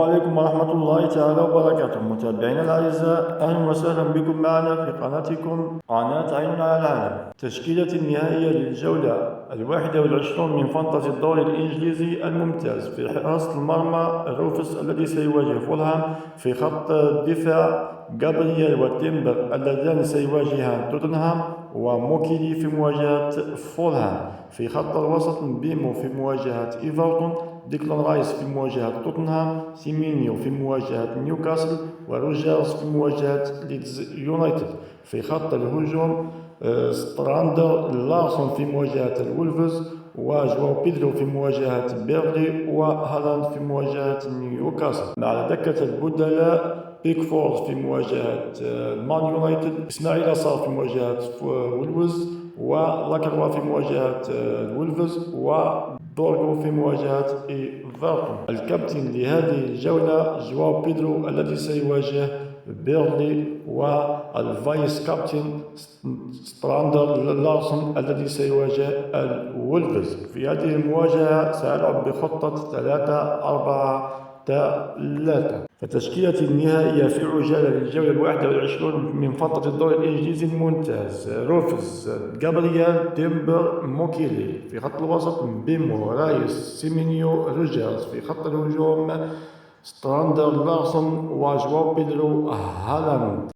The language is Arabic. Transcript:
عليكم ورحمة الله تعالى وبركاته. متابعينا الأعزاء، أهلا وسهلا بكم معنا في قناتكم قناة عين على العالم. تشكيلة النهائية للجولة 21 من فانتزي الدوري الإنجليزي الممتاز. في حراسة المرمى روفس الذي سيواجه فولهام. في خط الدفاع جابرييل وتيمبر اللذان سيواجهان توتنهام، وموكيلي في مواجهة فولهام. في خط الوسط بيمو في مواجهة إيفرتون، ديكلان رايس في مواجهة توتنهام، سيمينيو في مواجهة نيوكاسل، وروجرز في مواجهة ليدز يونايتد. في خط الهجوم ستراندر لارسون في مواجهة الولفز، وجواو بيدرو في مواجهة بيرلي، وهالاند في مواجهة نيوكاسل. على دكة البدلاء بيكفورد في مواجهة مان يونايتد، إسماعيل صار في مواجهة وولفز، ولاكروا في مواجهة الولفز، ودورغو في مواجهة إيفرتون. الكابتن لهذه الجولة جواو بيدرو الذي سيواجه بيرلي، والفايس كابتن ستراندر لارسون الذي سيواجه الولفز. في هذه المواجهة سألعب بخطة 3-4-3. فتشكيلة النهائية في عجالة للجولة 21 من فترة الدوري الإنجليزي الممتاز: روفز، جابرييل، تيمبر، موكيلي. في خط الوسط بيمو، رايس، سيمينيو، روجرز. في خط الهجوم ستراندر لارسون وجواو بيدرو، هالاند.